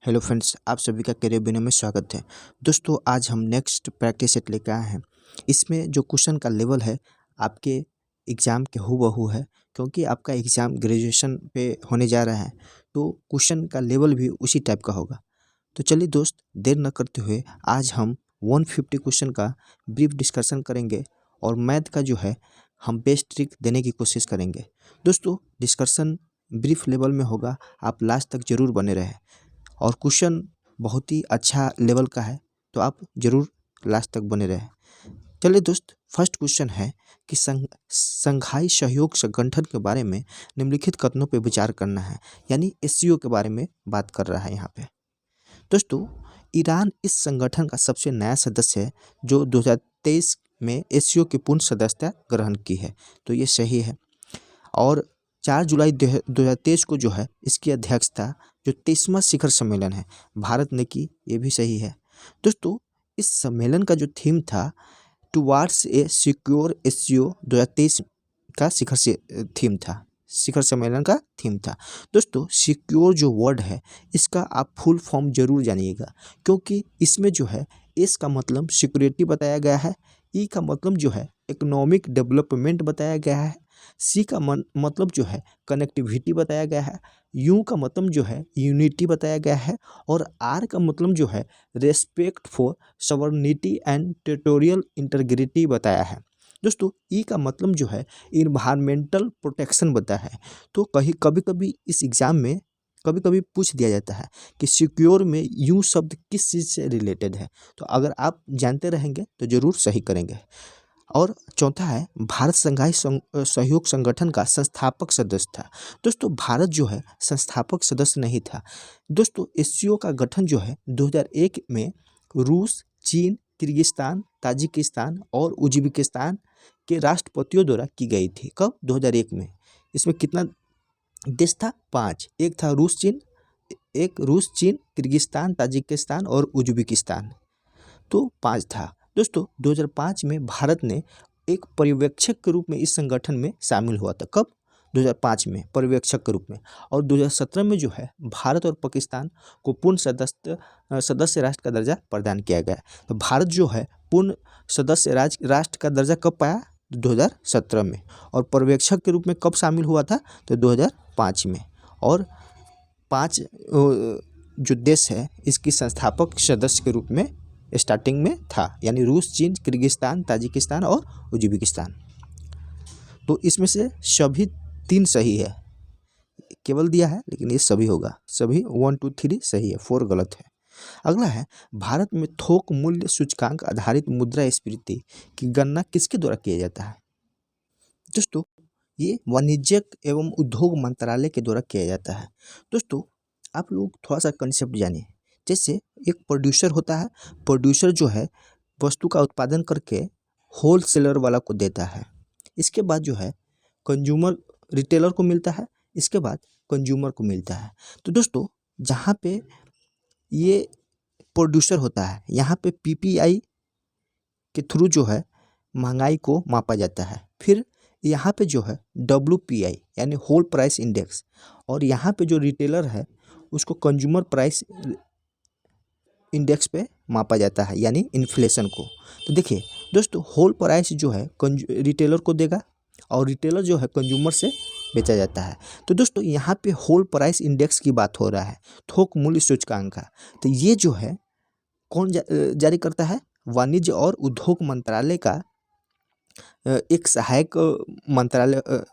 Hello friends, आप सभी का करियर बिना में स्वागत है। दोस्तों, आज हम नेक्स्ट प्रैक्टिस सेट लेकर आए हैं। इसमें जो क्वेश्चन का लेवल है आपके एग्ज़ाम के हूबहू है, क्योंकि आपका एग्ज़ाम ग्रेजुएशन पे होने जा रहा है, तो क्वेश्चन का लेवल भी उसी टाइप का होगा। तो चलिए दोस्त, देर न करते हुए आज हम 150 क्वेश्चन का ब्रीफ डिस्कशन करेंगे और मैथ का जो है हम बेस्ट ट्रिक देने की कोशिश करेंगे। दोस्तों, डिस्कशन ब्रीफ लेवल में होगा, आप लास्ट तक ज़रूर बने रहें और क्वेश्चन बहुत ही अच्छा लेवल का है, तो आप ज़रूर लास्ट तक बने रहें। चलिए दोस्त, फर्स्ट क्वेश्चन है कि संघाई सहयोग संगठन के बारे में निम्नलिखित कथनों पर विचार करना है, यानी एससीओ के बारे में बात कर रहा है यहाँ पे। दोस्तों, ईरान इस संगठन का सबसे नया सदस्य है जो 2023 में एससीओ की पूर्ण सदस्यता ग्रहण की है, तो ये सही है। और 4 जुलाई 2023 को जो है इसकी अध्यक्षता जो 23वां शिखर सम्मेलन है भारत ने की, ये भी सही है। दोस्तों, इस सम्मेलन का जो थीम था टुवार्ड्स ए सिक्योर एससीओ 2023 का शिखर से थीम था, शिखर सम्मेलन का थीम था। दोस्तों, सिक्योर जो वर्ड है इसका आप फुल फॉर्म जरूर जानिएगा, क्योंकि इसमें जो है एस का मतलब सिक्योरिटी बताया गया है, ई का मतलब जो है इकोनॉमिक डेवलपमेंट बताया गया है, सी का मतलब जो है कनेक्टिविटी बताया गया है, यू का मतलब जो है यूनिटी बताया गया है और आर का मतलब जो है respect for sovereignty and territorial integrity बताया है। दोस्तों, ई का मतलब जो है इन्वायरमेंटल प्रोटेक्शन बताया है। तो कभी कभी इस एग्ज़ाम में कभी कभी पूछ दिया जाता है कि सिक्योर में यू शब्द किस चीज़ से रिलेटेड है, तो अगर आप जानते रहेंगे तो ज़रूर सही करेंगे। और चौथा है भारत संघाई सहयोग संगठन का संस्थापक सदस्य था। दोस्तों, भारत जो है संस्थापक सदस्य नहीं था। दोस्तों, एससीओ का गठन जो है 2001 में रूस, चीन, किर्गिस्तान, ताजिकिस्तान और उज्बेकिस्तान के राष्ट्रपतियों द्वारा की गई थी। कब? 2001 में। इसमें कितना देश था? 5। एक था रूस चीन, किर्गिस्तान, ताजिकिस्तान और उज्बेकिस्तान, तो 5 था। दोस्तों, 2005 में भारत ने एक पर्यवेक्षक के रूप में इस संगठन में शामिल हुआ था। कब? 2005 में पर्यवेक्षक के रूप में। और 2017 में जो है भारत और पाकिस्तान को पूर्ण सदस्य राष्ट्र का दर्जा प्रदान किया गया। तो भारत जो है पूर्ण सदस्य राष्ट्र का दर्जा कब पाया? 2017 में। और पर्यवेक्षक के रूप में कब शामिल हुआ था? तो 2005 में। और 5 जो देश है इसकी संस्थापक सदस्य के रूप में स्टार्टिंग में था, यानी रूस, चीन, किर्गिस्तान, ताजिकिस्तान और उज्बेकिस्तान। तो इसमें से सभी 3 सही है, केवल दिया है लेकिन ये सभी होगा। सभी 1 2 3 सही है, 4 गलत है। अगला है भारत में थोक मूल्य सूचकांक आधारित मुद्रास्फीति की गणना किसके द्वारा किया जाता है? दोस्तों, ये वाणिज्यिक एवं उद्योग मंत्रालय के द्वारा किया जाता है। दोस्तों, आप लोग थोड़ा सा कंसेप्ट जानिए। जैसे एक प्रोड्यूसर होता है, प्रोड्यूसर जो है वस्तु का उत्पादन करके होल सेलर वाला को देता है, इसके बाद जो है कंज्यूमर रिटेलर को मिलता है, इसके बाद कंज्यूमर को मिलता है। तो दोस्तों, जहाँ पे ये प्रोड्यूसर होता है यहाँ पे पीपीआई के थ्रू जो है महंगाई को मापा जाता है। फिर यहाँ पे जो है डब्ल्यूपीआई यानी होल प्राइस इंडेक्स, और यहाँ पे जो रिटेलर है उसको कंज्यूमर प्राइस इंडेक्स पे मापा जाता है, यानी इन्फ्लेशन को। तो देखिए दोस्तों, होल प्राइस जो है रिटेलर को देगा और रिटेलर जो है कंज्यूमर से बेचा जाता है। तो दोस्तों, यहाँ पे होल प्राइस इंडेक्स की बात हो रहा है, थोक मूल्य सूचकांक का। तो ये जो है कौन जारी करता है? वाणिज्य और उद्योग मंत्रालय का एक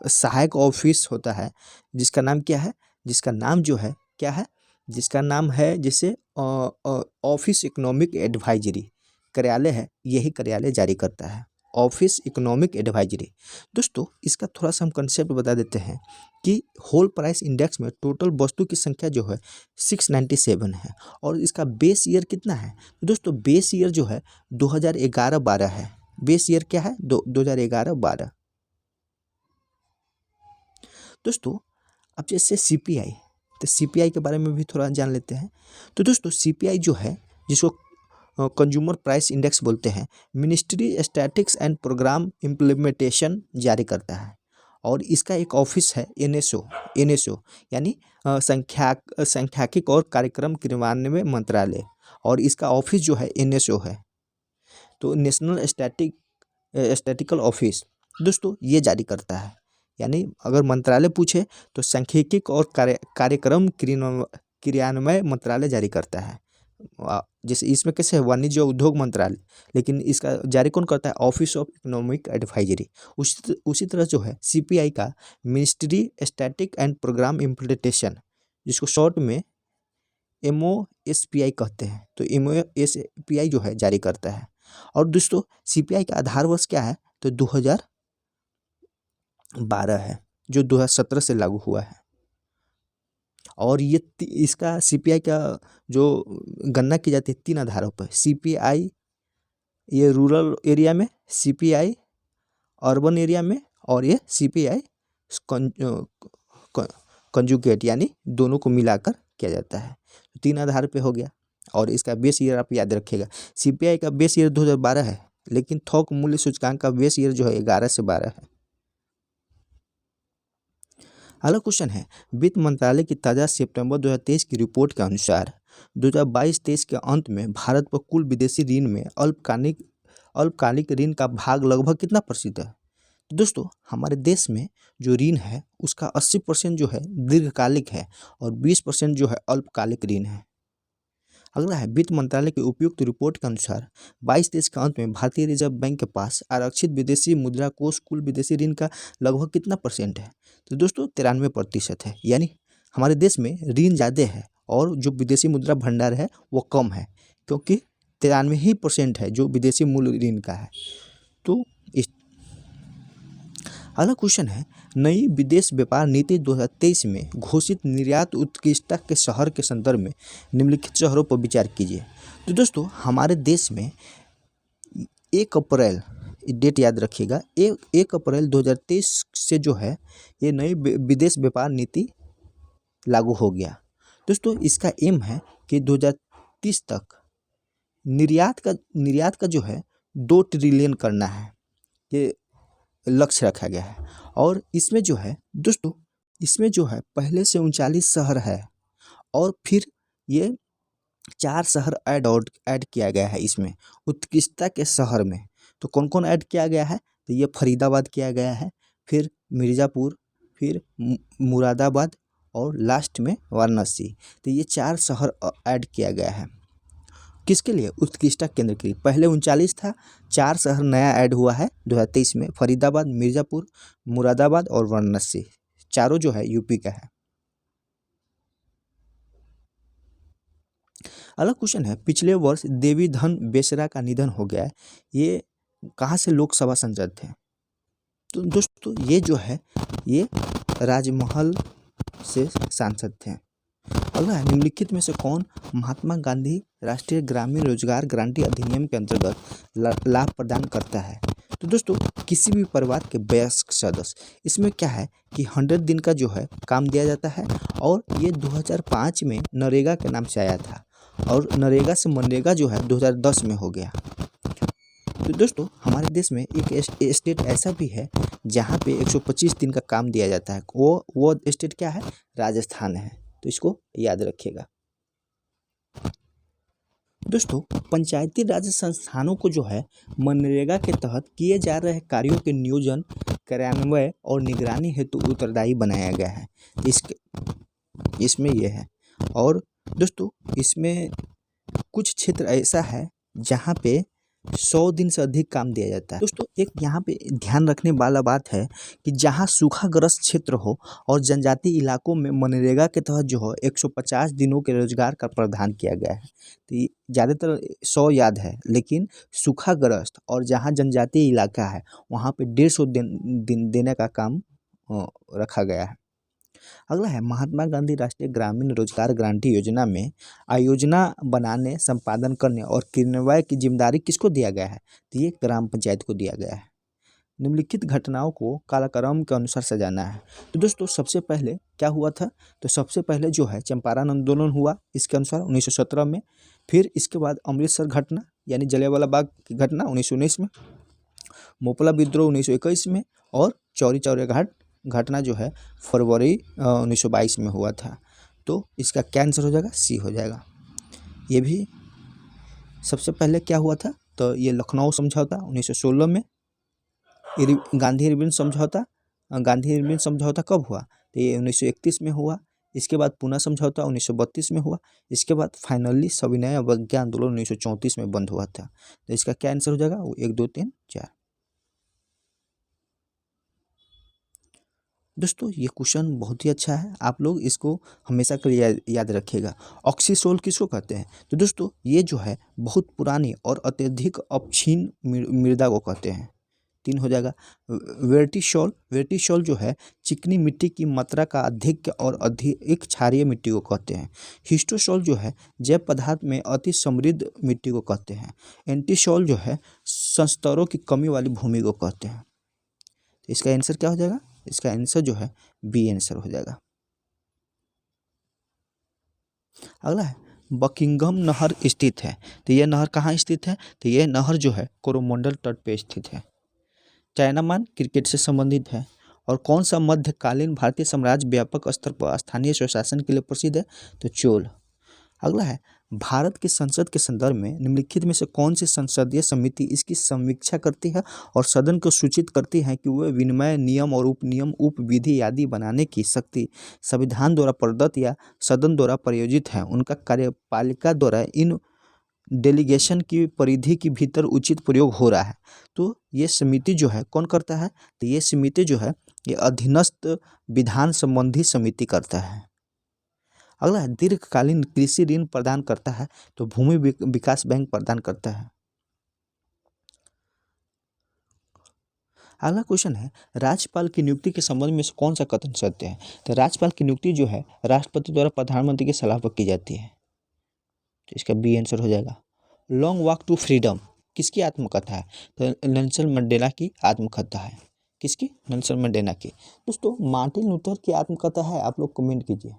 सहायक ऑफिस होता है, जिसका नाम क्या है? जिसका नाम जो है क्या है? जिसका नाम है जैसे ऑफिस इकोनॉमिक एडवाइजरी कार्यालय है, यही कार्यालय जारी करता है, ऑफिस इकोनॉमिक एडवाइजरी। दोस्तों, इसका थोड़ा सा हम कंसेप्ट बता देते हैं कि होल प्राइस इंडेक्स में टोटल वस्तु की संख्या जो है 697 है और इसका बेस ईयर कितना है? तो दोस्तों, बेस ईयर जो है 2011-12 है। बेस ईयर क्या है? 2011-12। दोस्तों, अब जैसे सीपीआई, तो सीपीआई के बारे में भी थोड़ा जान लेते हैं। तो दोस्तों, सीपीआई जो है जिसको कंज्यूमर प्राइस इंडेक्स बोलते हैं, ministry statics and programme implementation जारी करता है। और इसका एक ऑफिस है एनएसओ यानी सांख्यिकी और कार्यक्रम क्रियान्वयन मंत्रालय, और इसका ऑफिस जो है एनएसओ है, तो नेशनल स्टैटिस्टिकल ऑफिस दोस्तों ये जारी करता है। यानी अगर मंत्रालय पूछे तो सांख्यिकी और कार्यक्रम क्रियान्वयन मंत्रालय जारी करता है। जैसे इसमें कैसे है वाणिज्य और उद्योग मंत्रालय, लेकिन इसका जारी कौन करता है? Office of economic advisory. उसी तरह जो है सीपीआई का ministry static and programme implementation, जिसको शॉर्ट में MOSPI कहते हैं, तो MOSPI जो है जारी करता है। और दोस्तों सीपीआई का आधार वर्ष क्या है? तो 2012 है, जो 2017 से लागू हुआ है। और ये इसका सीपीआई का जो गणना की जाती है 3 आधारों पर, सीपीआई ये रूरल एरिया में, सीपीआई अर्बन एरिया में, और ये सीपीआई कंजुगेट यानी दोनों को मिलाकर किया जाता है। 3 आधार पे हो गया। और इसका बेस ईयर आप याद रखिएगा, सीपीआई का बेस ईयर 2012 है, लेकिन थोक मूल्य सूचकांक का बेस ईयर जो है 11 से 12 है। अगला क्वेश्चन है, वित्त मंत्रालय की ताज़ा सितंबर 2023 की रिपोर्ट के अनुसार 2022-23 के अंत में भारत पर कुल विदेशी ऋण में अल्पकालिक ऋण का भाग लगभग कितना प्रतिशत है? तो दोस्तों हमारे देश में जो ऋण है उसका 80% जो है दीर्घकालिक है और 20% जो है अल्पकालिक ऋण है। अगला है, वित्त मंत्रालय की उपयुक्त रिपोर्ट के अनुसार 22-23 के अंत में भारतीय रिजर्व बैंक के पास आरक्षित विदेशी मुद्रा कोष कुल विदेशी ऋण का लगभग कितना परसेंट है? तो दोस्तों 93% है। यानी हमारे देश में ऋण ज़्यादा है और जो विदेशी मुद्रा भंडार है वो कम है, क्योंकि 93% है जो विदेशी मूल ऋण का है। तो अगला क्वेश्चन है, नई विदेश व्यापार नीति 2023 में घोषित निर्यात उत्कृष्टता के शहर के संदर्भ में निम्नलिखित शहरों पर विचार कीजिए। तो दोस्तों हमारे देश में 1 अप्रैल, डेट याद रखिएगा, 1 अप्रैल 2023 से जो है ये नई विदेश व्यापार नीति लागू हो गया। दोस्तों इसका एम है कि 2030 तक निर्यात का जो है 2 ट्रिलियन करना है, ये लक्ष्य रखा गया है। और इसमें जो है दोस्तों, इसमें जो है पहले से 39 शहर है और फिर ये 4 शहर ऐड किया गया है इसमें उत्कृष्टता के शहर में। तो कौन कौन ऐड किया गया है? तो ये फरीदाबाद किया गया है, फिर मिर्ज़ापुर, फिर मुरादाबाद और लास्ट में वाराणसी। तो ये 4 शहर ऐड किया गया है। किसके लिए? उत्कृष्टता केंद्र के लिए। पहले 39 था, 4 शहर नया ऐड हुआ है 2023 में, फरीदाबाद, मिर्ज़ापुर, मुरादाबाद और वाराणसी, चारों जो है यूपी का है। अगला क्वेश्चन है, पिछले वर्ष देवी धन बेसरा का निधन हो गया है, ये कहाँ से लोकसभा सांसद थे? तो दोस्तों ये जो है ये राजमहल से सांसद थे। अगला है, निम्नलिखित में से कौन महात्मा गांधी राष्ट्रीय ग्रामीण रोजगार गारंटी अधिनियम के अंतर्गत लाभ प्रदान करता है? तो दोस्तों किसी भी परिवार के वयस्क सदस्य, इसमें क्या है कि 100 दिन का जो है काम दिया जाता है, और ये 2005 में नरेगा के नाम से आया था, और नरेगा से मनरेगा जो है 2010 में हो गया। तो दोस्तों हमारे देश में एक स्टेट ऐसा भी है जहाँ पे 125 दिन का काम दिया जाता है, वो स्टेट क्या है? राजस्थान है। तो इसको याद रखिएगा। दोस्तों पंचायती राज संस्थानों को जो है मनरेगा के तहत किए जा रहे कार्यों के नियोजन, कार्यान्वयन और निगरानी हेतु उत्तरदायी बनाया गया है। इसमें ये है। और दोस्तों इसमें कुछ क्षेत्र ऐसा है जहाँ पे 100 दिन से अधिक काम दिया जाता है। दोस्तों एक यहाँ पे ध्यान रखने वाला बात है कि जहाँ सूखाग्रस्त क्षेत्र हो और जनजातीय इलाकों में मनरेगा के तहत जो है 150 दिनों के रोजगार का प्रावधान किया गया है। तो ज़्यादातर 100 याद है, लेकिन सूखाग्रस्त और जहाँ जनजातीय इलाका है वहाँ पे 150 दिन देने का काम रखा गया है। अगला है, महात्मा गांधी राष्ट्रीय ग्रामीण रोजगार गारंटी योजना में आयोजना बनाने, संपादन करने और क्रियान्वयन की जिम्मेदारी किसको दिया गया है? तो ये ग्राम पंचायत को दिया गया है। निम्नलिखित घटनाओं को कालक्रम के अनुसार सजाना है। तो दोस्तों सबसे पहले क्या हुआ था? तो सबसे पहले जो है चंपारण आंदोलन हुआ, इसके अनुसार 1917 में। फिर इसके बाद अमृतसर घटना यानी जलियांवाला बाग की घटना 1919 में, मोपला विद्रोह 1921 में, और चौरी चौरा घाट घटना जो है फरवरी 1922 में हुआ था। तो इसका क्या आंसर हो जाएगा? सी हो जाएगा। ये भी सबसे पहले क्या हुआ था? तो ये लखनऊ समझौता 1916 में, गांधी इरविन समझौता, गांधी इरविन समझौता कब हुआ? तो ये 1931 में हुआ। इसके बाद पूना समझौता 1932 में हुआ। इसके बाद फाइनली सविनय अवज्ञा आंदोलन 1934 में बंद हुआ था। तो इसका क्या आंसर हो जाएगा? वो 1 2 3 4। दोस्तों ये क्वेश्चन बहुत ही अच्छा है, आप लोग इसको हमेशा के लिए याद रखिएगा। ऑक्सीसोल किसको कहते हैं? तो दोस्तों ये जो है बहुत पुरानी और अत्यधिक अपक्षीण मृदा को कहते हैं। 3 हो जाएगा। वेर्टिसॉल, वेर्टिसॉल जो है चिकनी मिट्टी की मात्रा का अधिक और अधिक क्षारीय मिट्टी को कहते हैं। हिस्टोसॉल जो है जैव पदार्थ में अति समृद्ध मिट्टी को कहते हैं। एंटीसॉल जो है संस्तरों की कमी वाली भूमि को कहते हैं। तो इसका आंसर क्या हो जाएगा? इसका आंसर जो है बी आंसर हो जाएगा। अगला है बकिंघम नहर स्थित है। तो यह नहर कहाँ स्थित है? तो यह नहर जो है कोरोमंडल तट पे स्थित है। चायनामान क्रिकेट से संबंधित है। और कौन सा मध्यकालीन भारतीय साम्राज्य व्यापक स्तर पर स्थानीय स्वशासन के लिए प्रसिद्ध है? तो चोल। अगला है भारत की संसद के संदर्भ में निम्नलिखित में से कौन सी संसदीय समिति इसकी समीक्षा करती है और सदन को सूचित करती है कि वह विनिमय नियम और उपनियम उपविधि आदि बनाने की शक्ति संविधान द्वारा प्रदत्त या सदन द्वारा प्रायोजित है। उनका कार्यपालिका द्वारा इन डेलीगेशन की परिधि के भीतर उचित प्रयोग हो रहा है। तो ये समिति जो है कौन करता है? तो ये समिति जो है ये अधीनस्थ विधान संबंधी समिति करता है। अगला है दीर्घकालीन कृषि ऋण प्रदान करता है। तो भूमि विकास बैंक प्रदान करता है। अगला क्वेश्चन है राज्यपाल की नियुक्ति के संबंध में कौन सा कथन सत्य है? तो राज्यपाल की नियुक्ति जो है राष्ट्रपति द्वारा प्रधानमंत्री की सलाह पर की जाती है। तो इसका बी आंसर हो जाएगा। लॉन्ग वॉक टू फ्रीडम किसकी आत्मकथा है? तो नेल्सन मंडेला की आत्मकथा है। किसकी? नेल्सन मंडेला की। दोस्तों मार्टिन लूथर की आत्मकथा है, आप लोग कमेंट कीजिए।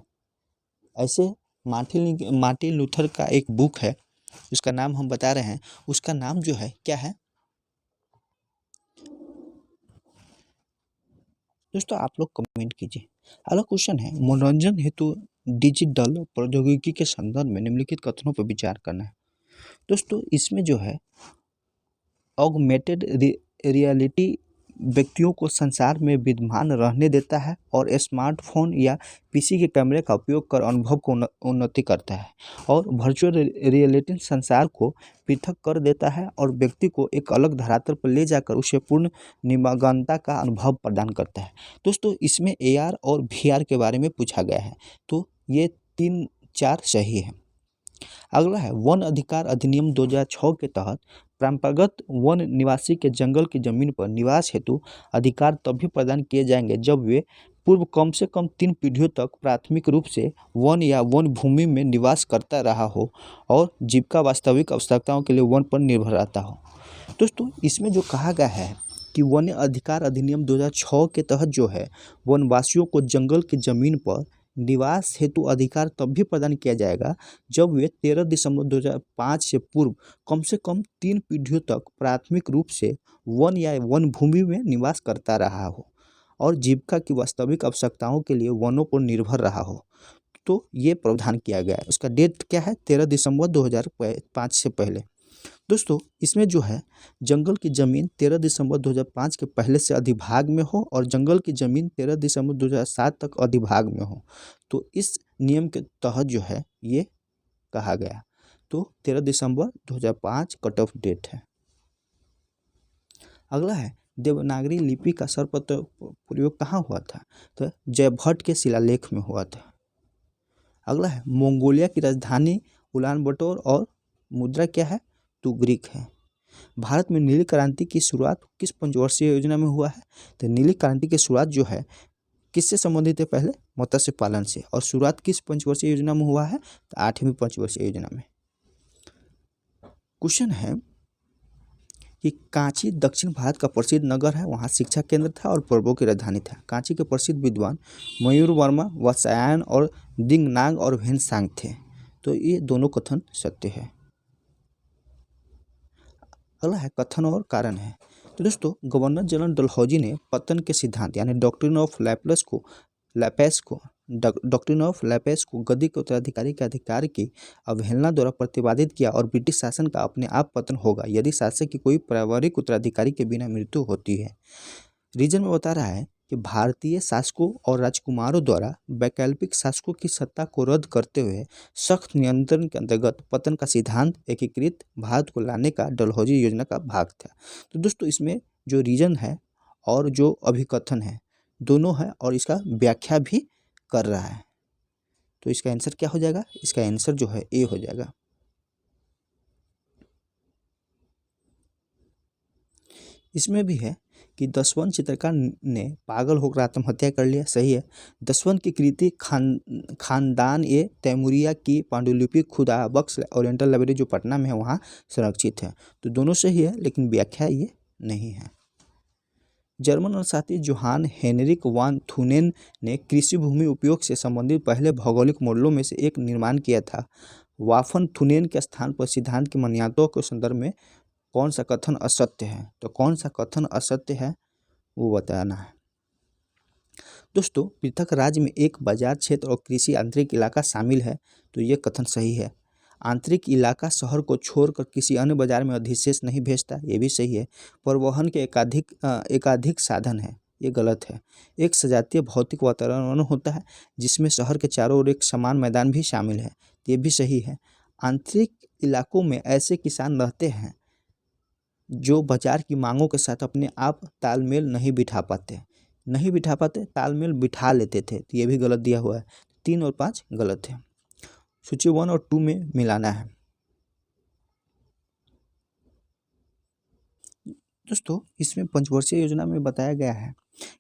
ऐसे मार्टिन लूथर का एक बुक है, उसका नाम हम बता रहे हैं, उसका नाम जो है क्या है दोस्तों? आप लोग कमेंट कीजिए। अगला क्वेश्चन है मनोरंजन हेतु डिजिटल प्रौद्योगिकी के संदर्भ में निम्नलिखित कथनों पर विचार करना है। दोस्तों इसमें जो है ऑगमेंटेड रियलिटी व्यक्तियों को संसार में विद्यमान रहने देता है और स्मार्टफोन या पीसी के कैमरे का उपयोग कर अनुभव को उन्नति करता है। और वर्चुअल रियलिटी संसार को पृथक कर देता है और व्यक्ति को एक अलग धरातल पर ले जाकर उसे पूर्ण निमग्नता का अनुभव प्रदान करता है। दोस्तों इसमें AR और VR के बारे में पूछा गया है। तो ये 3 4 सही है। अगला है वन अधिकार अधिनियम 2006 के तहत परंपरागत वन निवासी के जंगल की जमीन पर निवास हेतु अधिकार तभी प्रदान किए जाएंगे जब वे पूर्व कम से कम 3 पीढ़ियों तक प्राथमिक रूप से वन या वन भूमि में निवास करता रहा हो और जीविका वास्तविक आवश्यकताओं के लिए वन पर निर्भर रहता हो। दोस्तों इसमें जो कहा गया है कि वन अधिकार अधिनियम 2006 के तहत जो है वनवासियों को जंगल की जमीन पर निवास हेतु अधिकार तब भी प्रदान किया जाएगा जब वे 13 दिसंबर 2005 से पूर्व कम से कम 3 पीढ़ियों तक प्राथमिक रूप से वन या वन भूमि में निवास करता रहा हो और जीविका की वास्तविक आवश्यकताओं के लिए वनों पर निर्भर रहा हो। तो ये प्रावधान किया गया है। उसका डेट क्या है? 13 दिसंबर 2005 से पहले। दोस्तों इसमें जो है जंगल की ज़मीन 13 दिसंबर 2005 के पहले से अधिभाग में हो और जंगल की ज़मीन 13 दिसंबर 2007 तक अधिभाग में हो। तो इस नियम के तहत जो है ये कहा गया। तो 13 दिसंबर 2005 कट ऑफ डेट है। अगला है देवनागरी लिपि का सर्वप्रथम प्रयोग कहाँ हुआ था? तो जयभट्ट के शिलालेख में हुआ था। अगला है मंगोलिया की राजधानी उलानबटोर और मुद्रा क्या है? तो ग्रीक है। भारत में नीली क्रांति की शुरुआत किस पंचवर्षीय योजना में हुआ है? तो नीली क्रांति की शुरुआत जो है किससे संबंधित है? पहले मत्स्य पालन से। और शुरुआत किस पंचवर्षीय योजना में हुआ है? तो 8वीं पंचवर्षीय योजना में। क्वेश्चन है कि कांची दक्षिण भारत का प्रसिद्ध नगर है, वहाँ शिक्षा केंद्र था और पर्वों की राजधानी था। कांची के प्रसिद्ध विद्वान मयूर वर्मा, वात्स्यायन और दिंगनाग और भेनसांग थे। तो ये दोनों कथन सत्य है। अगला है कथन और कारण है। तो दोस्तों गवर्नर जनरल डलहौजी ने पतन के सिद्धांत यानी डॉक्ट्रिन ऑफ लैपेस को गद्दी के उत्तराधिकारी के अधिकार की अवहेलना द्वारा प्रतिपादित किया और ब्रिटिश शासन का अपने आप पतन होगा यदि शासक की कोई पारिवारिक उत्तराधिकारी के बिना मृत्यु होती है। रीजन में बता रहा है कि भारतीय शासकों और राजकुमारों द्वारा वैकल्पिक शासकों की सत्ता को रद्द करते हुए सख्त नियंत्रण के अंतर्गत पतन का सिद्धांत एकीकृत भारत को लाने का डलहौजी योजना का भाग था। तो दोस्तों इसमें जो रीजन है और जो अभिकथन है दोनों है और इसका व्याख्या भी कर रहा है। तो इसका आंसर क्या हो जाएगा? इसका आंसर जो है ए हो जाएगा। इसमें भी है कि दसवंत चित्रकार ने पागल होकर आत्महत्या कर लिया, सही है। दसवंत की कृति खानदान ए तैमूरिया की पांडुलिपि खुदा बख्श ओरिएंटल लाइब्रेरी जो पटना में है वहाँ संरक्षित है। तो दोनों सही है लेकिन व्याख्या ये नहीं है। जर्मन अर्थशास्त्री जोहान हेनरिक वान थुनेन ने कृषि भूमि उपयोग से संबंधित पहले भौगोलिक मॉडलों में से एक निर्माण किया था। वाफन थुनेन के स्थान पर सिद्धांत की मान्यताओं के संदर्भ में कौन सा कथन असत्य है? तो कौन सा कथन असत्य है वो बताना है। दोस्तों पृथक राज्य में एक बाजार क्षेत्र और कृषि आंतरिक इलाका शामिल है, तो ये कथन सही है। आंतरिक इलाका शहर को छोड़कर किसी अन्य बाजार में अधिशेष नहीं भेजता, ये भी सही है। परिवहन के एकाधिक साधन है, ये गलत है। एक सजातीय भौतिक वातावरण होता है जिसमें शहर के चारों ओर एक समान मैदान भी शामिल है, ये भी सही है। आंतरिक इलाकों में ऐसे किसान रहते हैं जो बाजार की मांगों के साथ अपने आप तालमेल नहीं बिठा पाते, तालमेल बिठा लेते थे, तो ये भी गलत दिया हुआ है। 3 और 5 गलत है, सूची 1 और 2 में मिलाना है। दोस्तों इसमें पंचवर्षीय योजना में बताया गया है,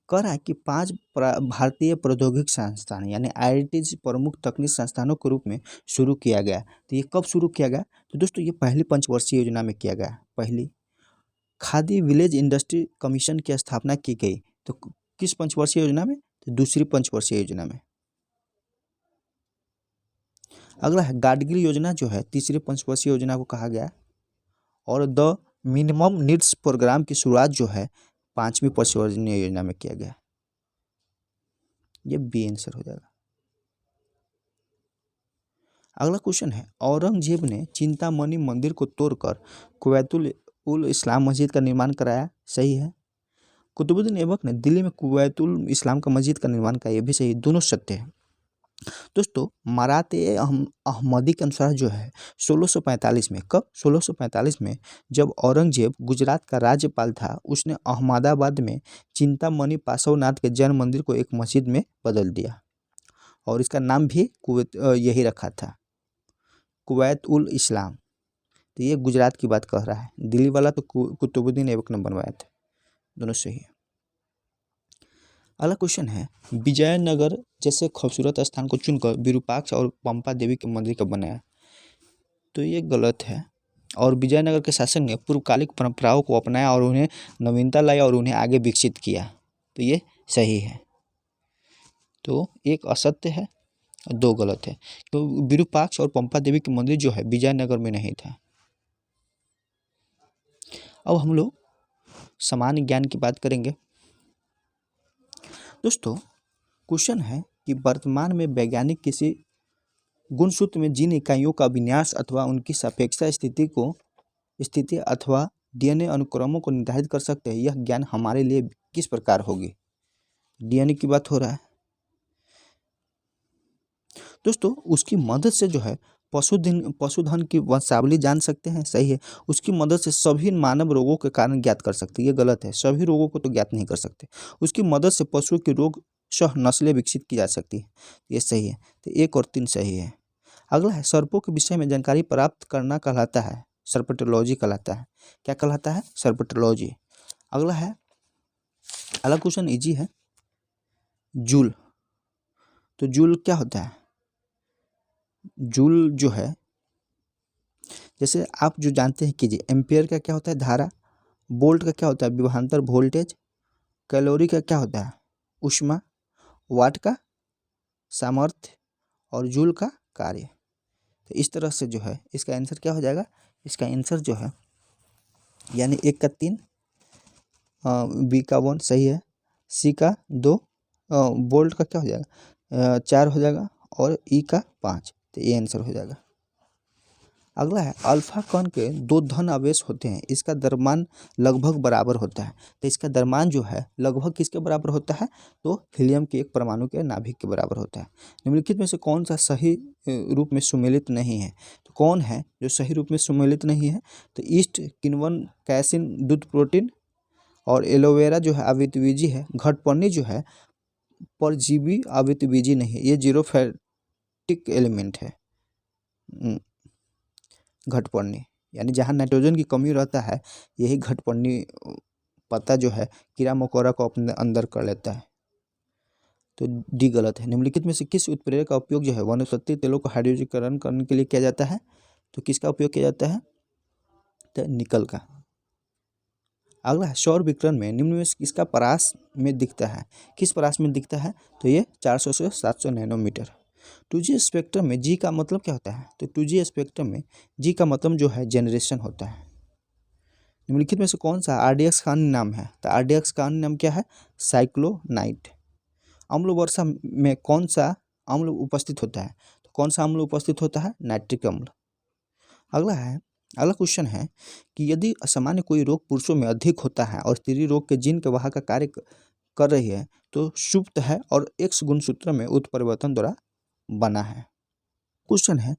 कह रहा है कि 5 भारतीय प्रौद्योगिक संस्थान यानी IITs प्रमुख तकनीक संस्थानों के रूप में शुरू किया गया। तो ये कब शुरू किया गया? तो दोस्तों ये पहली पंचवर्षीय योजना में किया गया। पहली खादी विलेज इंडस्ट्री कमीशन की स्थापना की गई, तो किस पंचवर्षीय योजना में? तो दूसरी पंचवर्षीय योजना में। अगला है गाडगिल योजना जो है तीसरी पंचवर्षीय योजना को कहा गया। और द मिनिमम नीड्स प्रोग्राम की शुरुआत जो है 5वीं पंचवर्षीय योजना में किया गया। ये बी आंसर हो जाएगा। अगला क्वेश्चन है औरंगजेब ने चिंतामणि मंदिर को तोड़कर कुवैतुल उल इस्लाम मस्जिद का निर्माण कराया, सही है। कुतुबुद्दीन ऐबक ने दिल्ली में कुवैतुल इस्लाम का मस्जिद का निर्माण किया, ये भी सही, दोनों सत्य है। दोस्तों मराठे अहमदी के अनुसार जो है 1645 में, कब? 1645 में जब औरंगजेब गुजरात का राज्यपाल था, उसने अहमदाबाद में चिंतामणि पार्श्वनाथ के जन्म मंदिर को एक मस्जिद में बदल दिया और इसका नाम भी यही रखा था, कुवैत उल इस्लाम। तो ये गुजरात की बात कह रहा है, दिल्ली वाला तो कुतुबुद्दीन ऐबक ने बनवाया था, दोनों सही है। अगला क्वेश्चन है विजयनगर जैसे खूबसूरत स्थान को चुनकर विरूपाक्ष और पंपा देवी के मंदिर कब बनाया? तो ये गलत है। और विजयनगर के शासक ने पूर्वकालिक परंपराओं को अपनाया और उन्हें नवीनता लाई और उन्हें आगे विकसित किया, तो ये सही है। तो एक असत्य है और 2 गलत है। तो विरूपाक्ष और पंपा देवी के मंदिर जो है विजयनगर में नहीं था। अब हम लोग सामान्य ज्ञान की बात करेंगे। दोस्तों क्वेश्चन है कि वर्तमान में वैज्ञानिक किसी गुणसूत्र में जिन इकाइयों का विन्यास अथवा उनकी सापेक्षा स्थिति अथवा DNA अनुक्रमों को निर्धारित कर सकते हैं, यह ज्ञान हमारे लिए किस प्रकार होगी? DNA की बात हो रहा है। दोस्तों उसकी मदद से जो है पशुधन की वंशावली जान सकते हैं, सही है। उसकी मदद से सभी मानव रोगों के कारण ज्ञात कर सकते हैं, ये गलत है, सभी रोगों को तो ज्ञात नहीं कर सकते। उसकी मदद से पशुओं की रोग सह नस्लें विकसित की जा सकती है, ये सही है। तो 1 और 3 सही है। अगला है सर्पों के विषय में जानकारी प्राप्त करना कहलाता है, सर्पेटोलॉजी कहलाता है। क्या कहलाता है? सर्पेटोलॉजी। अगला है, अगला क्वेश्चन इजी है, जूल। तो जूल क्या होता है? जूल जो है जैसे आप जो जानते हैं कीजिए, एम्पियर का क्या होता है? धारा। वोल्ट का क्या होता है? विभवांतर वोल्टेज। कैलोरी का क्या होता है? ऊष्मा। वाट का सामर्थ्य और जूल का कार्य। तो इस तरह से जो है इसका आंसर क्या हो जाएगा? इसका आंसर जो है यानी 1 का 3 बी का 1 सही है, सी का 2, बोल्ट का क्या हो जाएगा 4 हो जाएगा और ई का 5, तो ये आंसर हो जाएगा। अगला है अल्फा कण के 2 धन आवेश होते हैं, इसका द्रव्यमान लगभग बराबर होता है। तो इसका द्रव्यमान जो है लगभग किसके बराबर होता है, तो हीलियम के एक परमाणु के नाभिक के बराबर होता है। निम्नलिखित में से कौन सा सही रूप में सुमेलित नहीं है, तो कौन है जो सही रूप में सुमेलित नहीं है, तो ईस्ट, किण्वन, कैसिन, दूध प्रोटीन और एलोवेरा जो है आवृतबीजी है। घटपर्णी जो है परजीवी आवृतबीजी नहीं है, ये जीरोफैटिक एलिमेंट है। घटपर्णी यानी जहाँ नाइट्रोजन की कमी रहता है यही घटपर्णी पत्ता जो है कीड़ा मकोड़ा को अपने अंदर कर लेता है, तो डी गलत है। निम्नलिखित में से किस उत्प्रेरक का उपयोग जो है वनस्पति तेलों को हाइड्रोजीकरण करने के लिए किया जाता है, तो किसका उपयोग किया जाता है, तो निकल का। अगला है सौर विकिरण में निम्न में से किसका परास में दिखता है, किस परास में दिखता है, तो ये 400 से 700 नैनोमीटर। 2G स्पेक्ट्रम में जी का मतलब क्या होता है, तो 2G स्पेक्ट्रम में जी का मतलब जो है जनरेशन होता है। निम्नलिखित में से कौन सा RDX का अन्य नाम है, तो RDX का अन्य नाम क्या है, साइक्लोनाइट। अम्ल वर्षा में कौन सा अम्ल उपस्थित होता है, तो कौन सा अम्ल उपस्थित होता है, नाइट्रिक अम्ल। अगला क्वेश्चन है कि यदि असामान्य कोई रोग पुरुषों में अधिक होता है और स्त्री रोग के जीन के वाहक का कार्य कर रही है तो सुप्त है और X गुणसूत्र में उत्परिवर्तन द्वारा बना है। क्वेश्चन है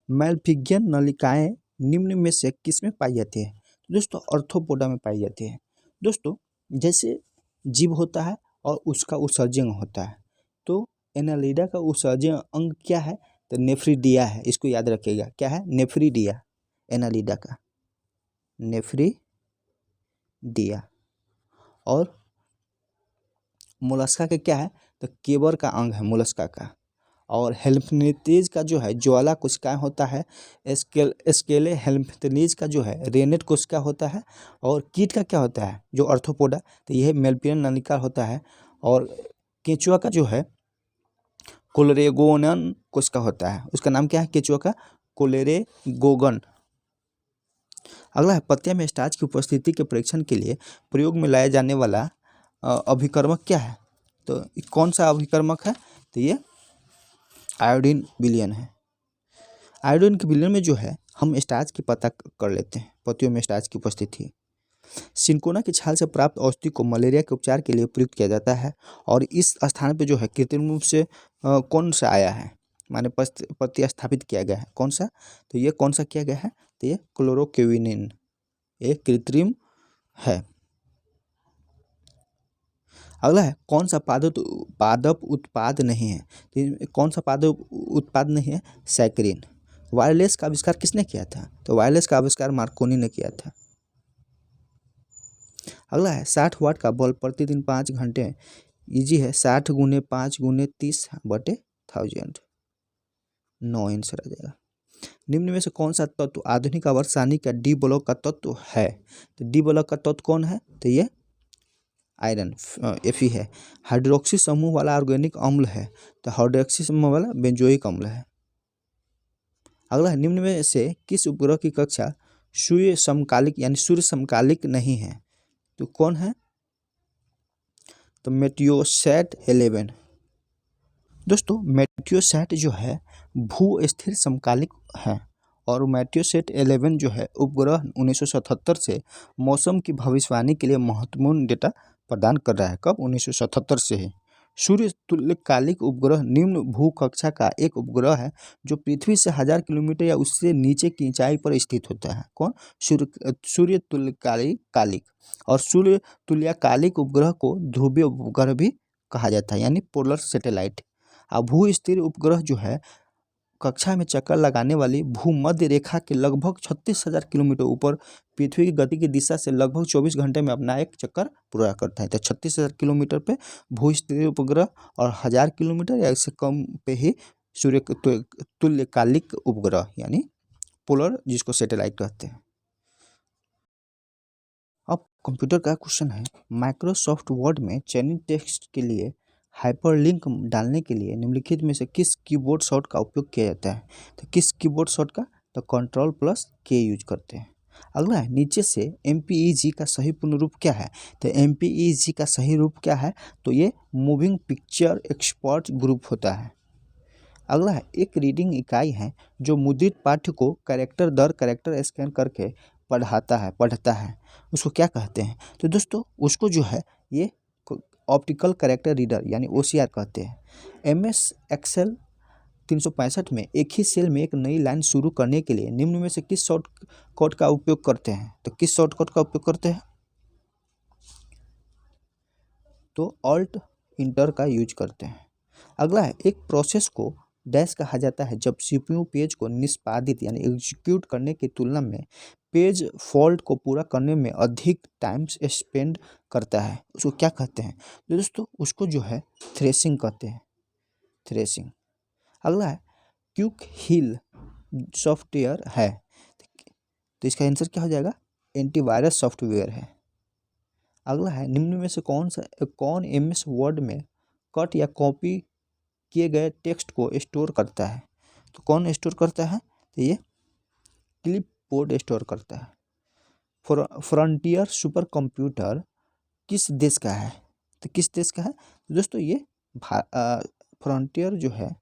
मैल्पिघियन नलिकाएं निम्न में से किसमें पाई जाती है, तो दोस्तों ऑर्थोपोडा में पाई जाती है। दोस्तों जैसे जीव होता है और उसका उत्सर्जन होता है, तो एनालिडा का उत्सर्जन अंग क्या है, तो नेफ्रिडिया है। इसको याद रखिएगा, क्या है, नेफ्रिडिया। एनालिडा का नेफ्रिडिया। और मोलस्का का क्या है, तो केबर का अंग है मोलस्का का। और हेल्पनेतीज का जो है ज्वाला कोशिकाएं होता है। स्केले हेल्पनेतीज का जो है रेनेट कोशिका होता है। और कीट का क्या होता है, जो अर्थोपोडा, तो यह मेल्पियन नलिका होता है। और केंचुआ का जो है कोलेरेगोनन कोशिका होता है, उसका नाम क्या है, केंचुआ का कोलेरेगोगन। अगला है पत्तियां में स्टार्च की उपस्थिति के परीक्षण के लिए प्रयोग में लाया जाने वाला अभिकर्मक क्या है, तो कौन सा अभिकर्मक है, तो ये आयोडीन विलयन है। आयोडीन के विलयन में जो है हम स्टार्च की पता कर लेते हैं, पत्तियों में स्टार्च की उपस्थिति। सिंकोना की छाल से प्राप्त औषधि को मलेरिया के उपचार के लिए प्रयुक्त किया जाता है। और इस स्थान पे जो है कृत्रिम रूप से कौन सा आया है, माने पत्ती स्थापित किया गया है, कौन सा, तो ये कौन सा किया गया है, तो ये क्लोरोक्विनिन, ये कृत्रिम है। अगला है कौन सा पादप उत्पाद नहीं है, तो कौन सा पादप उत्पाद नहीं है, सैकरीन। वायरलेस का आविष्कार किसने किया था, तो वायरलेस का आविष्कार मार्कोनी ने किया था। अगला है 60 वाट का बल्ब प्रतिदिन 5 घंटे, इजी है, 60 गुने 5 गुने 30 बटे 1000, 9 आंसर आ जाएगा। निम्न में से कौन सा तत्व आधुनिक आवर्तसारणी का डी ब्लॉक का तत्व है, तो डी ब्लॉक का तत्व कौन है, तो ये आयरन Fe है। हाइड्रोक्सी समूह वाला ऑर्गेनिक अम्ल है, तो हाइड्रोक्सी समूह वाला बेंजोइक अम्ल है। अगला है निम्न में से किस उपग्रह की कक्षा सूर्य समकालिक यानी सूर्य समकालिक नहीं है, तो कौन है, तो मेटियोसैट 11। दोस्तों मेटियोसैट जो है भू स्थिर समकालिक है। और मेटियोसैट 11 जो है उपग्रह 1977 से मौसम की भविष्यवाणी के लिए महत्वपूर्ण डेटा प्रदान कर रहा है। कब, 1977 से ही। सूर्य तुल्यकालिक उपग्रह निम्न भू कक्षा का एक उपग्रह है जो पृथ्वी से 1000 किलोमीटर या उससे नीचे की ऊंचाई पर स्थित होता है। कौन, सूर्य तुल्यकालिक। और सूर्य तुल्यकालिक उपग्रह को ध्रुवीय उपग्रह भी कहा जाता है, यानी पोलर सैटेलाइट। भू स्थिर उपग्रह जो है कक्षा में चक्कर लगाने वाली भूमध्य रेखा के लगभग 36,000 किलोमीटर ऊपर पृथ्वी की गति की दिशा से लगभग 24 घंटे में अपना एक चक्कर पूरा करता है। तो 36,000 किलोमीटर पे भू स्थिर उपग्रह और 1000 किलोमीटर या इससे कम पे ही सूर्य तुल्यकालिक उपग्रह यानी पोलर, जिसको सैटेलाइट कहते हैं। अब कंप्यूटर का क्वेश्चन है, माइक्रोसॉफ्ट वर्ड में चयनित टेक्स्ट के लिए हाइपरलिंक डालने के लिए निम्नलिखित में से किस कीबोर्ड शॉर्ट का उपयोग किया जाता है, तो किस कीबोर्ड शॉर्ट का, तो Ctrl+K यूज करते हैं। अगला है नीचे से एमपीईजी का सही पूर्ण रूप क्या है? तो एमपीईजी का सही रूप क्या है? तो ये मूविंग पिक्चर एक्सपर्ट ग्रुप होता है। अगला है एक रीडिंग इकाई है जो मुद्रित पाठ्य को कैरेक्टर दर कैरेक्टर स्कैन करके पढ़ता है, उसको क्या कहते हैं? तो दोस्तों उसको जो है ये ऑप्टिकल कैरेक्टर रीडर यानी ओसीआर कहते हैं। एमएस एक्सेल 365 में एक ही सेल में एक नई लाइन शुरू करने के लिए निम्न में से किस शॉर्टकट का उपयोग करते हैं? तो किस शॉर्टकट का उपयोग करते हैं? तो ऑल्ट इंटर का यूज करते हैं। अगला है एक प्रोसेस को डैश कहा जाता है जब सीपीयू पेज को निष्पादित यानी एग्जीक्यूट करने की तुलना में पेज फॉल्ट को पूरा करने में अधिक टाइम स्पेंड करता है, उसको क्या कहते हैं? तो दोस्तों उसको जो है थ्रेसिंग कहते हैं, थ्रेसिंग। अगला है क्विक हिल सॉफ्टवेयर है, तो इसका आंसर क्या हो जाएगा? एंटीवायरस सॉफ्टवेयर है। अगला है निम्न में से कौन एमएस वर्ड में कट या कॉपी किए गए टेक्स्ट को स्टोर करता है? तो कौन स्टोर करता है? तो ये क्लिप बोर्ड स्टोर करता है। फ्रंटियर सुपर कंप्यूटर किस देश का है? तो किस देश का है? तो दोस्तों ये फ्रंटियर जो है,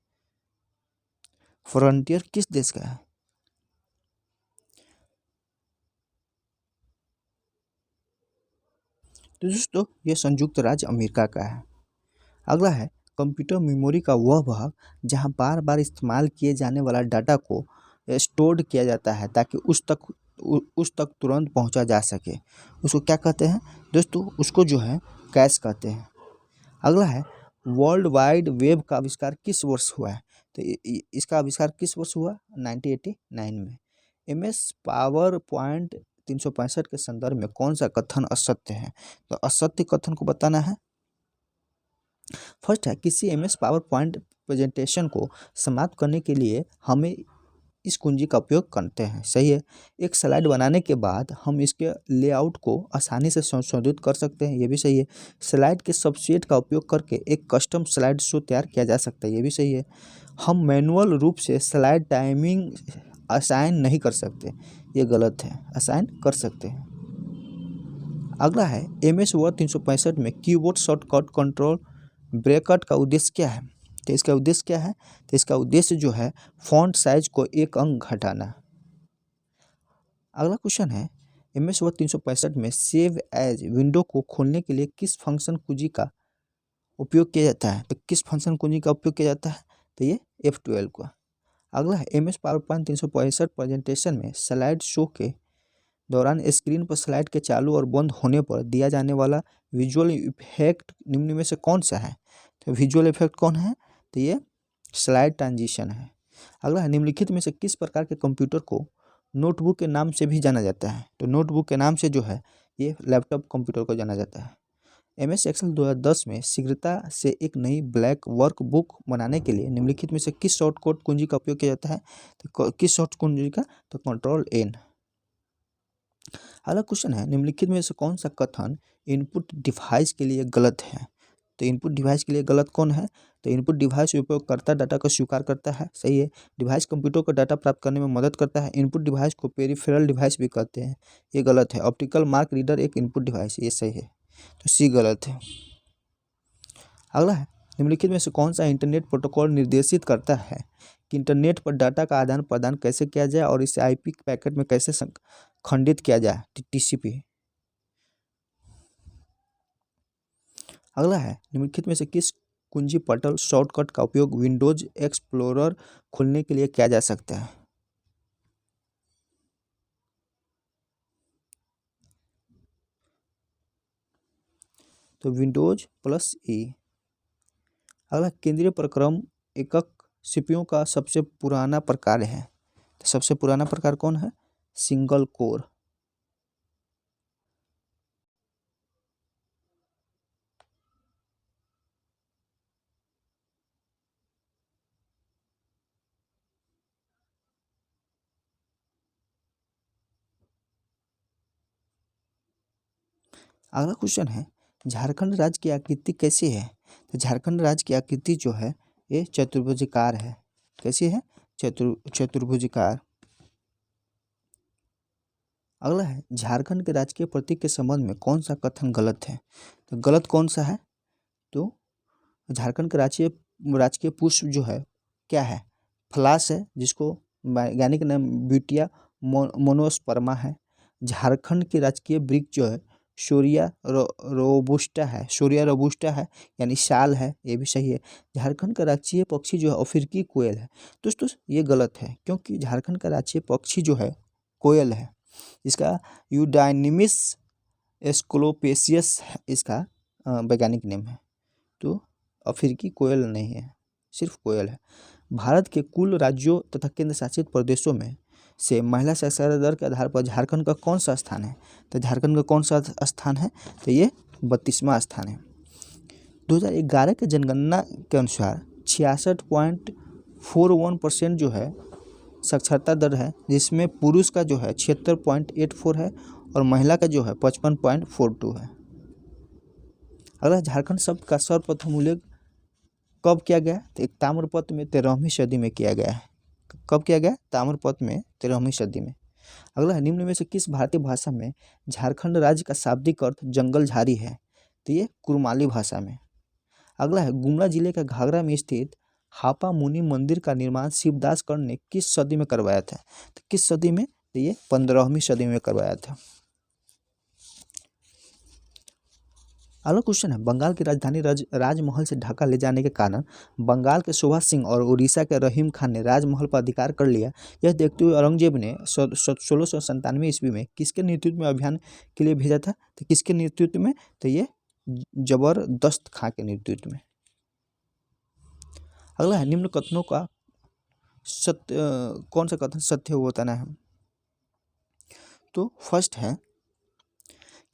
फ्रंटियर किस देश का है? तो दोस्तों ये संयुक्त राज्य अमेरिका का है। अगला है कंप्यूटर मेमोरी का वह भाग जहां बार बार इस्तेमाल किए जाने वाला डाटा को स्टोर्ड किया जाता है ताकि उस तक तुरंत पहुंचा जा सके, उसको क्या कहते हैं? दोस्तों उसको जो है कैश कहते हैं। अगला है वर्ल्ड वाइड वेब का आविष्कार किस वर्ष हुआ है? तो इसका आविष्कार किस वर्ष हुआ? 1989 में। एमएस पावर पॉइंट 365 के संदर्भ में कौन सा कथन असत्य है? तो असत्य कथन को बताना है। फर्स्ट है किसी एमएस पावर पॉइंट प्रेजेंटेशन को समाप्त करने के लिए हमें इस कुंजी का उपयोग करते हैं, सही है। एक स्लाइड बनाने के बाद हम इसके लेआउट को आसानी से संशोधित कर सकते हैं, ये भी सही है। स्लाइड के सबसेट का उपयोग करके एक कस्टम स्लाइड शो तैयार किया जा सकता है, ये भी सही है। हम मैनुअल रूप से स्लाइड टाइमिंग असाइन नहीं कर सकते, ये गलत है, असाइन कर सकते हैं। अगला है एमएस वर्ड 365 में कीबोर्ड शॉर्टकट कंट्रोल ब्रैकेट का उद्देश्य क्या है? तो इसका उद्देश्य क्या है? तो इसका उद्देश्य जो है फॉन्ट साइज को एक अंक घटाना। अगला क्वेश्चन है एमएस वर्ड 365 में सेव एज विंडो को खोलने के लिए किस फंक्शन कुंजी का उपयोग किया जाता है? तो किस फंक्शन कुंजी का उपयोग किया जाता है? तो ये F12 का। अगला है एमएस पावर पॉइंट 365 प्रेजेंटेशन में स्लाइड शो के दौरान स्क्रीन पर स्लाइड के चालू और बंद होने पर दिया जाने वाला विजुअल इफेक्ट निम्न में से कौन सा है? तो विजुअल इफेक्ट कौन है? तो ये स्लाइड ट्रांजिशन है। अगला है निम्नलिखित में से किस प्रकार के कंप्यूटर को नोटबुक के नाम से भी जाना जाता है? तो नोटबुक के नाम से जो है ये लैपटॉप कंप्यूटर को जाना जाता है। एमएस एक्सेल 2010 में शीघ्रता से एक नई ब्लैक वर्कबुक बनाने के लिए निम्नलिखित में से किस शॉर्टकट कुंजी का उपयोग किया जाता है? तो किस शॉर्ट कुंजी का? तो Ctrl+N। अगला क्वेश्चन है निम्नलिखित में से कौन सा कथन इनपुट डिवाइस के लिए गलत है? तो इनपुट डिवाइस के लिए गलत कौन है? तो इनपुट डिवाइस उपयोगकर्ता डाटा को स्वीकार करता है, सही है। डिवाइस कंप्यूटर को डाटा प्राप्त करने में मदद करता है। इनपुट डिवाइस को पेरिफेरल डिवाइस भी कहते हैं, ये गलत है। ऑप्टिकल मार्क रीडर एक इनपुट डिवाइस, ये सही है, तो सी गलत है। अगला है निम्नलिखित में से कौन सा इंटरनेट प्रोटोकॉल निर्देशित करता है कि इंटरनेट पर डाटा का आदान प्रदान कैसे किया जाए और इसे आईपी पैकेट में कैसे खंडित किया जाए? टीसीपी। अगला है निम्नलिखित में से किस कुंजी पटल शॉर्टकट का उपयोग विंडोज एक्सप्लोरर खोलने के लिए किया जा सकता है? तो विंडोज+E। अगला केंद्रीय प्रक्रम एकक सीपीयू का सबसे पुराना प्रकार है, तो सबसे पुराना प्रकार कौन है? Single core. अगला क्वेश्चन है झारखंड राज्य की आकृति कैसी है? तो झारखंड राज्य की आकृति जो है ये चतुर्भुजाकार है। कैसी है? चतुर्भुजाकार। अगला है झारखंड के राजकीय प्रतीक के संबंध में कौन सा कथन गलत है। तो गलत कौन सा है, तो झारखंड का राजकीय पुष्प जो है क्या है, फ्लास है, जिसको वैज्ञानिक नाम ब्यूटिया मोनोस्पर्मा है। झारखंड की राजकीय वृक्ष जो है शोरिया रोबुस्टा है, यानी साल है, ये भी सही है। झारखंड का राष्ट्रीय पक्षी जो है अफ्रीकी कोयल है। दोस्तों ये गलत है, क्योंकि झारखंड का राष्ट्रीय पक्षी जो है कोयल है। इसका यूडाइनिमिस एस्क्लोपेसियस इसका वैज्ञानिक नेम है, तो अफ्रीकी कोयल नहीं है, सिर्फ कोयल है। भारत के कुल राज्यों तथा केंद्र शासित प्रदेशों में से महिला साक्षरता दर के आधार पर झारखंड का कौन सा स्थान है। तो झारखंड का कौन सा स्थान है, तो ये 32वां स्थान है। 2011 के जनगणना के अनुसार 66.41% जो है साक्षरता दर है, जिसमें पुरुष का जो है 76.84 है और महिला का जो है 55.42 है। अगला झारखंड शब्द का सर्वप्रथम उल्लेख कब किया गया, तो एक ताम्रपत्र में 13वीं सदी में किया गया है। कब किया गया, ताम्रपत्र में 13वीं सदी में। अगला है निम्न में से किस भारतीय भाषा में झारखंड राज्य का शाब्दिक अर्थ जंगल झाड़ी है, तो ये कुरमाली भाषा में। अगला है गुमला जिले का घाघरा में स्थित हापा मुनि मंदिर का निर्माण शिवदास कर्ण ने किस सदी में करवाया था। तो किस सदी में, तो ये 15वीं सदी में करवाया था। अगला क्वेश्चन है बंगाल की राजधानी राजमहल से ढाका ले जाने के कारण बंगाल के शोभा सिंह और उड़ीसा के रहीम खान ने राजमहल पर अधिकार कर लिया। यह देखते हुए औरंगजेब ने 1697 ईस्वी में किसके नेतृत्व में अभियान के लिए भेजा था। तो किसके नेतृत्व में, तो ये जबरदस्त खां के नेतृत्व में। अगला है निम्न कथनों का सत्य कौन सा कथन सत्य हो बताना है। तो फर्स्ट है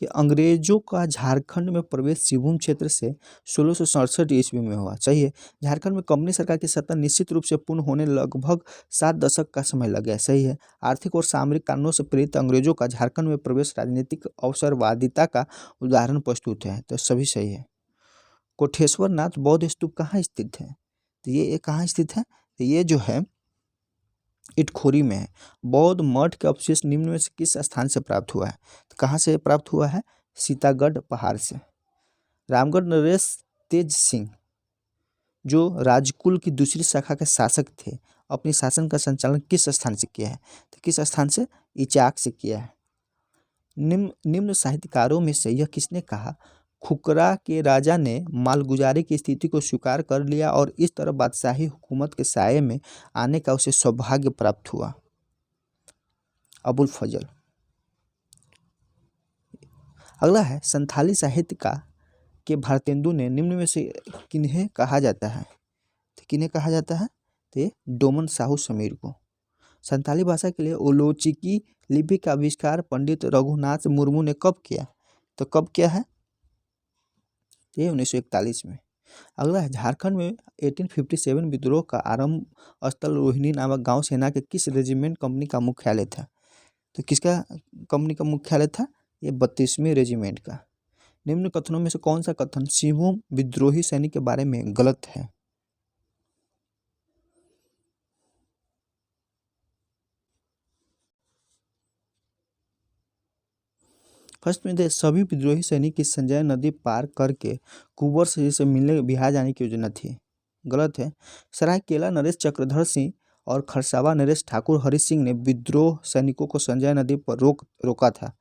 कि अंग्रेजों का झारखंड में प्रवेश सिंहभूम क्षेत्र से 1667 ईस्वी में हुआ। सही है। झारखंड में कंपनी सरकार की सत्ता निश्चित रूप से पूर्ण होने लगभग 7 दशक का समय लग गया। सही है। आर्थिक और सामरिक कारणों से प्रेरित अंग्रेजों का झारखंड में प्रवेश राजनीतिक अवसरवादिता का उदाहरण प्रस्तुत है, तो सभी सही है। कोठेश्वर नाथ बौद्ध स्तूप कहाँ स्थित है, तो ये कहाँ स्थित है, तो ये जो है इटखोरी में है। बौद्ध मठ के अवशेष निम्न में से किस स्थान से प्राप्त हुआ है, तो कहाँ से प्राप्त हुआ है, सीतागढ़ पहाड़ से। रामगढ़ नरेश तेज सिंह जो राजकुल की दूसरी शाखा के शासक थे, अपनी शासन का संचालन किस स्थान से किया है, तो किस स्थान से, इचाक से किया है। निम्न साहित्यकारों में से यह किसने कहा, खुकरा के राजा ने मालगुजारी की स्थिति को स्वीकार कर लिया और इस तरह बादशाही हुकूमत के साये में आने का उसे सौभाग्य प्राप्त हुआ। अबुल फजल। अगला है संथाली साहित्य का के भारतेंदु ने निम्न में से किन्हें कहा जाता है, तो किन्हें कहा जाता है, तो डोमन साहू समीर को। संथाली भाषा के लिए ओलोचिकी लिपि का आविष्कार पंडित रघुनाथ मुर्मू ने कब किया, तो कब किया है, ये 1941 में। अगला है झारखंड में 1857 विद्रोह का आरंभ स्थल रोहिणी नामक गांव सेना के किस रेजिमेंट कंपनी का मुख्यालय था, तो किसका कंपनी का मुख्यालय था, ये 32वीं रेजिमेंट का। निम्न कथनों में से कौन सा कथन सिंहभूम विद्रोही सैनिक के बारे में गलत है। फर्स्ट में सभी विद्रोही सैनिक की संजय नदी पार करके कुंवर से मिलने बिहार जाने की योजना थी, गलत है। सरायकेला नरेश चक्रधर सिंह और खरसावा नरेश ठाकुर हरि सिंह ने विद्रोह सैनिकों को संजय नदी पर रोका था,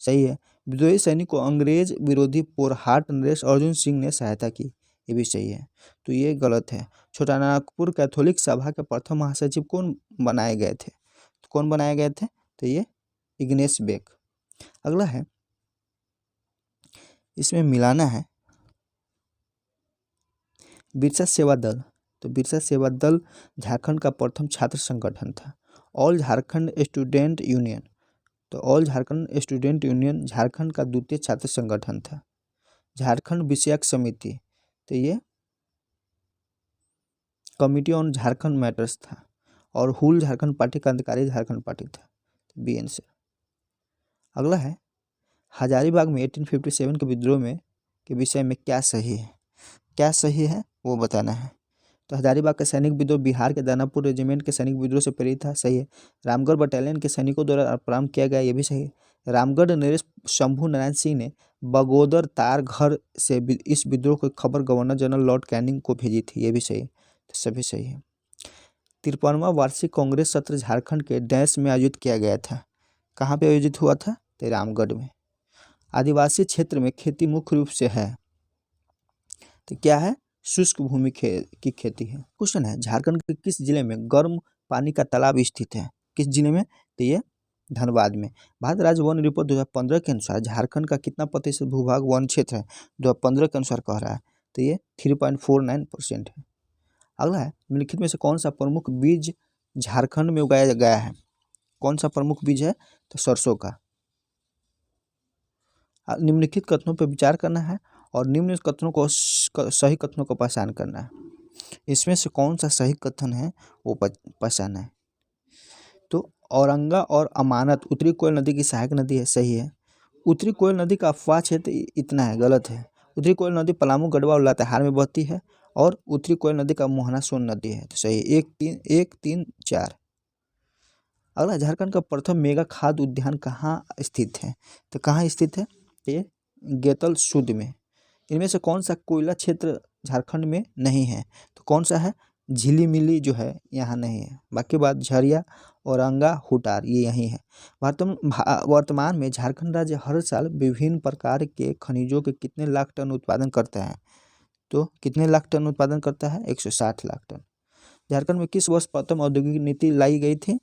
सही है। विद्रोही सैनिक को अंग्रेज विरोधी पोरहाट नरेश अर्जुन सिंह ने सहायता की, ये भी सही है, तो ये गलत है। छोटानागपुर कैथोलिक सभा के प्रथम महासचिव कौन बनाए गए थे, तो कौन बनाए गए थे, तो ये इग्नेस बेक। अगला है इसमें मिलाना है बिरसा सेवा दल, तो बिरसा सेवा दल झारखंड का प्रथम छात्र संगठन था। ऑल झारखंड स्टूडेंट यूनियन, तो all Jharkhand student union Jharkhand का द्वितीय छात्र संगठन था। झारखंड विषयक समिति, तो ये कमिटी ऑन झारखंड मैटर्स था। और हुल झारखंड पार्टी क्रांतिकारी झारखंड पार्टी था, BNC। अगला है हजारीबाग में 1857 के विद्रोह में के विषय में क्या सही है, क्या सही है वो बताना है। तो हजारीबाग का सैनिक विद्रोह बिहार के दानापुर रेजिमेंट के सैनिक विद्रोह से प्रेरित था, सही है। रामगढ़ बटालियन के सैनिकों द्वारा प्रारंभ किया गया, ये भी सही है। रामगढ़ नरेश शंभू नारायण सिंह ने बगोदर तार घर से इस विद्रोह की खबर गवर्नर जनरल लॉर्ड कैनिंग को भेजी थी। ये भी सही है, तो सभी सही है। 53वां वार्षिक कांग्रेस सत्र झारखंड के डैश में आयोजित किया गया था। कहाँ पे आयोजित हुआ था? तो रामगढ़ में। आदिवासी क्षेत्र में खेती मुख्य रूप से है, तो क्या है? शुष्क भूमि की खेती है। क्वेश्चन है, झारखंड के किस जिले में गर्म पानी का तालाब स्थित है? किस जिले में? तो ये धनबाद में। भारत राज्य वन रिपोर्ट 2015 के अनुसार झारखंड का कितना प्रतिशत भूभाग वन क्षेत्र है? 2015 के अनुसार कह रहा है, तो ये 3.49% है। अगला है, निम्नलिखित में से कौन सा प्रमुख बीज झारखंड में उगाया गया है? कौन सा प्रमुख बीज है? तो सरसों का। निम्नलिखित कथनों पर विचार करना है और निम्न कथनों को सही कथनों को पहचान करना है। इसमें से कौन सा सही कथन है वो पहचानना है। तो औरंगा और अमानत उत्तरी कोयल नदी की सहायक नदी है, सही है। उत्तरी कोयल नदी का अफवाह क्षेत्र इतना है, गलत है। उत्तरी कोयल नदी पलामू, गढ़वा और लातेहार में बहती है और उत्तरी कोयल नदी का मोहना सोन नदी है, तो सही है। 1-3-4। अगला, झारखंड का प्रथम मेगा खाद्य उद्यान कहाँ स्थित है? तो कहाँ स्थित है? ये गेतल सूद में। इनमें से कौन सा कोयला क्षेत्र झारखंड में नहीं है? तो कौन सा है? झिलीमिली जो है यहाँ नहीं है, बाकी बात झरिया, औरंगा, हुटार ये यहीं है। वर्तमान में झारखंड राज्य हर साल विभिन्न प्रकार के खनिजों के कितने लाख टन उत्पादन करता है? तो कितने लाख टन उत्पादन करता है? 160 लाख टन। झारखंड में किस वर्ष प्रथम औद्योगिक नीति लाई गई थी?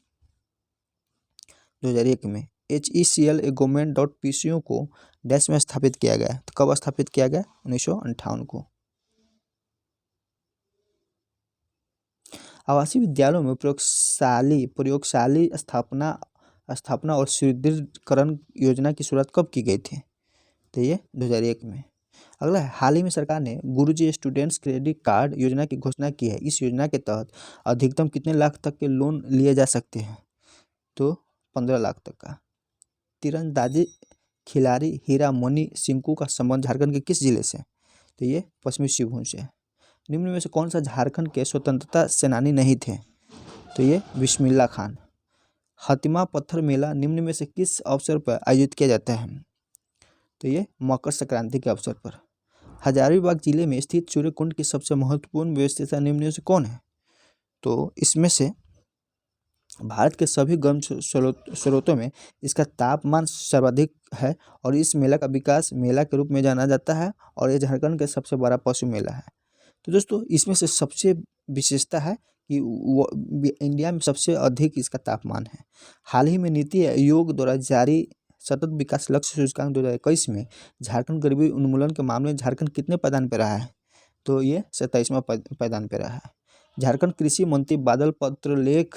2001 में। HECL government.PCO को डैश में स्थापित किया गया। तो कब स्थापित किया गया? 1958 को। आवासीय विद्यालयों में प्रयोगशाली स्थापना और सुदृढ़ीकरण योजना की शुरुआत कब की गई थी? तो ये 2001 में। अगला है, हाल ही में सरकार ने गुरुजी स्टूडेंट्स क्रेडिट कार्ड योजना की घोषणा की है। इस योजना के तहत अधिकतम कितने लाख तक के लोन लिए जा सकते हैं? तो 15 लाख तक का। तीरंदाजी खिलाड़ी हीरा मोनी सिंकू का संबंध झारखंड के किस जिले से? तो ये पश्चिमी सिंहभूम से। निम्न में से कौन सा झारखंड के स्वतंत्रता सेनानी नहीं थे? तो ये बिस्मिल्ला खान। हतिमा पत्थर मेला निम्न में से किस अवसर पर आयोजित किया जाता है? तो ये मकर संक्रांति के अवसर पर। हजारीबाग जिले में स्थित सूर्यकुंड की सबसे महत्वपूर्ण व्यवस्था निम्न में से कौन है? तो इसमें से भारत के सभी गर्म स्रोतों में इसका तापमान सर्वाधिक है और इस मेला का विकास मेला के रूप में जाना जाता है और ये झारखंड का सबसे बड़ा पशु मेला है। तो दोस्तों, इसमें से सबसे विशेषता है कि वो इंडिया में सबसे अधिक इसका तापमान है। हाल ही में नीति आयोग द्वारा जारी सतत विकास लक्ष्य सूचकांक 2021 में झारखंड गरीबी उन्मूलन के मामले में झारखंड कितने पायदान पर रहा है? तो ये 27वां पायदान पर रहा है। झारखंड कृषि मंत्री बादल पत्रलेख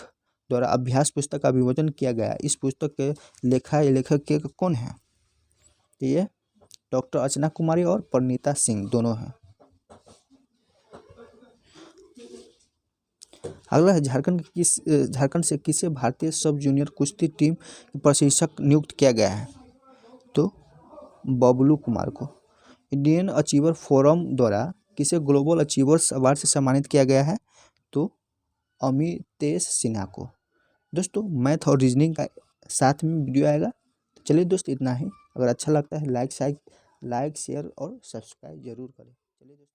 द्वारा अभ्यास पुस्तक का विमोचन किया गया। इस पुस्तक के लेखक के कौन है? तो ये डॉक्टर अर्चना कुमारी और परिणीता सिंह दोनों हैं। अगला है, झारखंड से किसे भारतीय सब जूनियर कुश्ती टीम प्रशिक्षक नियुक्त किया गया है? तो बबलू कुमार को। इंडियन अचीवर फोरम द्वारा किसे ग्लोबल अचीवर्स अवार्ड से सम्मानित किया गया है? तो अमितेश सिन्हा को। दोस्तों, मैथ और रीजनिंग का साथ में वीडियो आएगा। चलिए दोस्त, इतना ही। अगर अच्छा लगता है लाइक शेयर और सब्सक्राइब जरूर करें। चलिए दोस्तों।